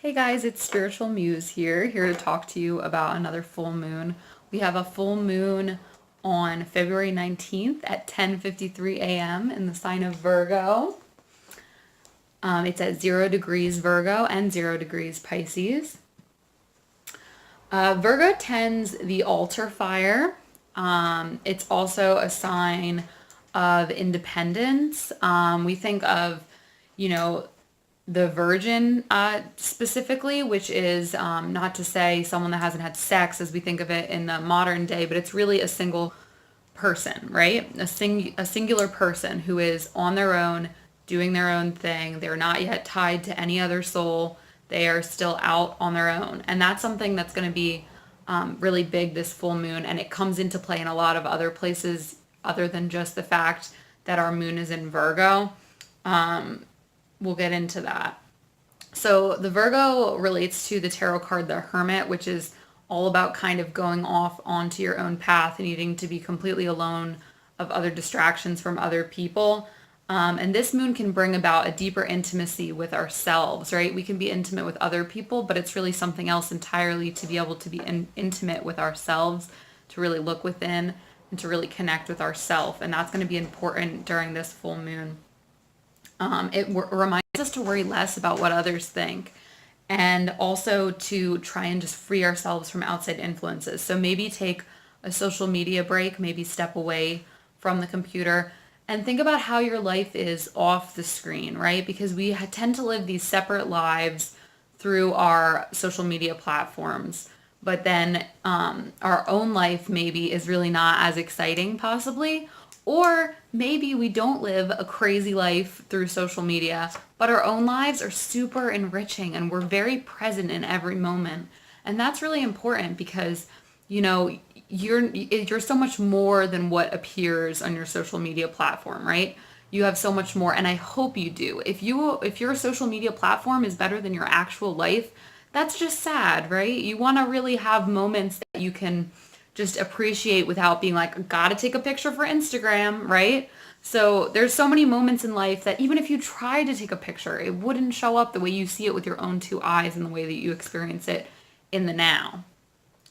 Hey guys, it's Spiritual Muse here to talk to you about another full moon. We have a full moon on February 19th at 10:53 a.m. in the sign of Virgo. It's at 0 degrees Virgo and 0 degrees Pisces. Virgo tends the altar fire. It's also a sign of independence. We think of, you know, the virgin specifically, which is not to say someone that hasn't had sex as we think of it in the modern day, but it's really a single person, right? A singular person who is on their own, doing their own thing. They're not yet tied to any other soul. They are still out on their own. And that's something that's going to be really big this full moon. And it comes into play in a lot of other places other than just the fact that our moon is in Virgo. We'll get into that. So the Virgo relates to the tarot card, the Hermit, which is all about kind of going off onto your own path and needing to be completely alone of other distractions from other people. And this moon can bring about a deeper intimacy with ourselves, right? We can be intimate with other people, but it's really something else entirely to be able to be intimate with ourselves, to really look within and to really connect with ourselves. And that's going to be important during this full moon. It reminds us to worry less about what others think and also to try and just free ourselves from outside influences. So maybe take a social media break, maybe step away from the computer and think about how your life is off the screen, right? Because we tend to live these separate lives through our social media platforms. But then our own life maybe is really not as exciting possibly. Or maybe we don't live a crazy life through social media, but our own lives are super enriching and we're very present in every moment. And that's really important because, you're so much more than what appears on your social media platform, right? You have so much more, and I hope you do. If your social media platform is better than your actual life, that's just sad, right? You want to really have moments that you can just appreciate without being like, gotta take a picture for Instagram, right? So there's so many moments in life that even if you tried to take a picture, it wouldn't show up the way you see it with your own two eyes and the way that you experience it in the now.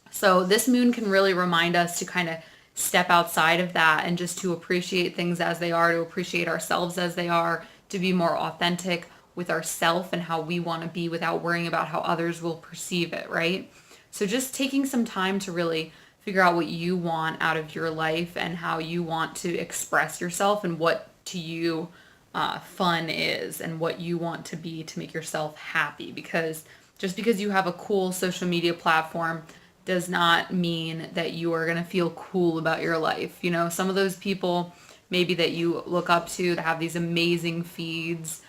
So this moon can really remind us to kind of step outside of that and just to appreciate things as they are, to appreciate ourselves as they are, to be more authentic with ourself and how we want to be without worrying about how others will perceive it, right? So just taking some time to really figure out what you want out of your life and how you want to express yourself and what to you fun is and what you want to be to make yourself happy. Because just because you have a cool social media platform does not mean that you are going to feel cool about your life. Some of those people maybe that you look up to that have these amazing feeds,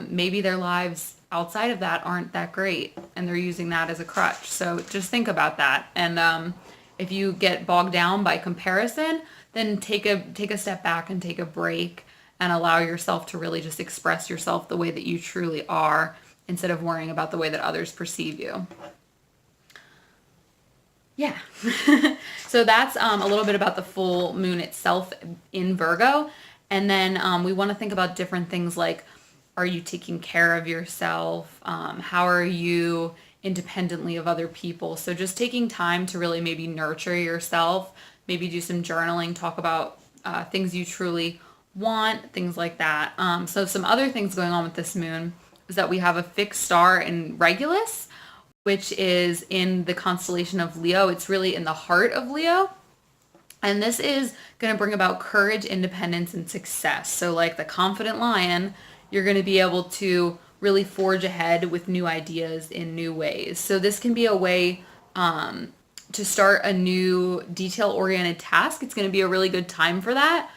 maybe their lives outside of that aren't that great and they're using that as a crutch. So just think about that. And if you get bogged down by comparison, then take a step back and take a break and allow yourself to really just express yourself the way that you truly are instead of worrying about the way that others perceive you. Yeah. So that's a little bit about the full moon itself in Virgo. And then we want to think about different things like, are you taking care of yourself? How are you independently of other people? So just taking time to really maybe nurture yourself, maybe do some journaling, talk about things you truly want, things like that. So some other things going on with this moon is that we have a fixed star in Regulus, which is in the constellation of Leo. It's really in the heart of Leo. And this is going to bring about courage, independence, and success. So like the confident lion, you're going to be able to really forge ahead with new ideas in new ways. So this can be a way to start a new detail-oriented task. It's going to be a really good time for that.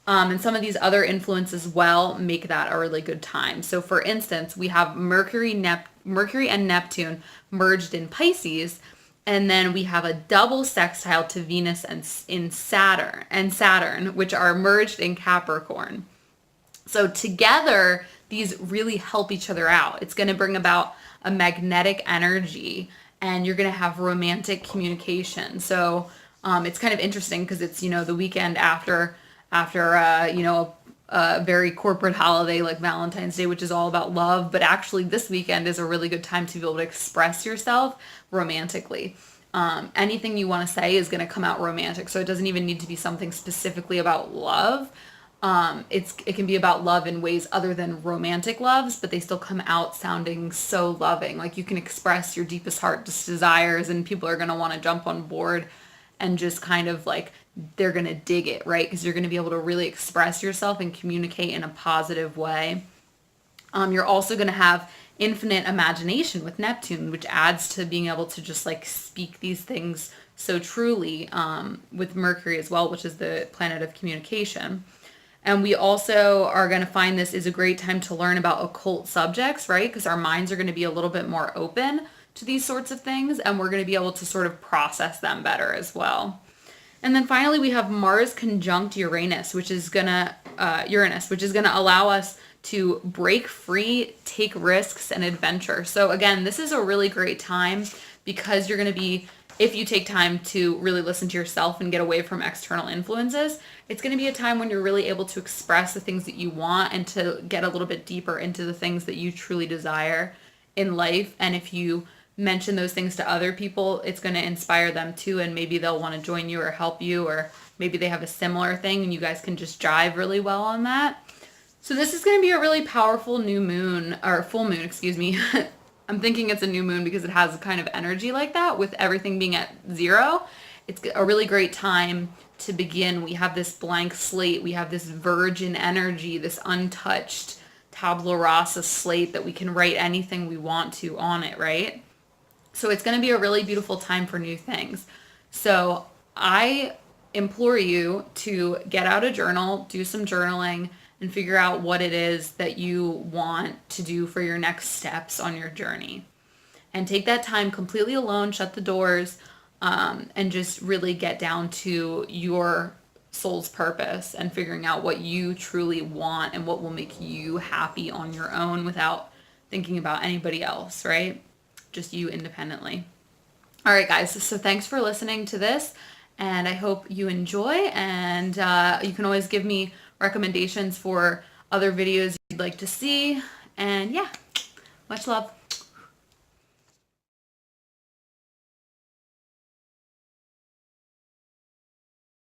And some of these other influences as well make that a really good time. So for instance, we have Mercury and Neptune merged in Pisces, and then we have a double sextile to Venus and in Saturn, which are merged in Capricorn. So together, these really help each other out. It's going to bring about a magnetic energy and you're going to have romantic communication. So it's kind of interesting because it's, the weekend after a very corporate holiday like Valentine's Day, which is all about love, but actually this weekend is a really good time to be able to express yourself romantically. Anything you want to say is going to come out romantic, so it doesn't even need to be something specifically about love. It can be about love in ways other than romantic loves, but they still come out sounding so loving. Like you can express your deepest heart desires, and people are going to want to jump on board and just kind of like they're going to dig it, right? Because you're going to be able to really express yourself and communicate in a positive way. You're also going to have infinite imagination with Neptune, which adds to being able to just like speak these things so truly, with Mercury as well, which is the planet of communication. And we also are going to find this is a great time to learn about occult subjects, right? Because our minds are going to be a little bit more open to these sorts of things, and we're going to be able to sort of process them better as well. And then finally, we have Mars conjunct Uranus, which is gonna allow us to break free, take risks, and adventure. So again, this is a really great time because you're gonna be, if you take time to really listen to yourself and get away from external influences, it's gonna be a time when you're really able to express the things that you want and to get a little bit deeper into the things that you truly desire in life. And if you mention those things to other people, it's going to inspire them too, and maybe they'll want to join you or help you, or maybe they have a similar thing and you guys can just jive really well on that. So this is going to be a really powerful new moon, or full moon, excuse me. I'm thinking it's a new moon because it has a kind of energy like that with everything being at 0. It's a really great time to begin. We have this blank slate, we have this virgin energy, this untouched tabula rasa slate that we can write anything we want to on it, right? So it's going to be a really beautiful time for new things. So I implore you to get out a journal, do some journaling, and figure out what it is that you want to do for your next steps on your journey. And take that time completely alone, shut the doors, and just really get down to your soul's purpose and figuring out what you truly want and what will make you happy on your own without thinking about anybody else, right? Just you independently. All right, guys. So thanks for listening to this, and I hope you enjoy. And you can always give me recommendations for other videos you'd like to see. And yeah, much love.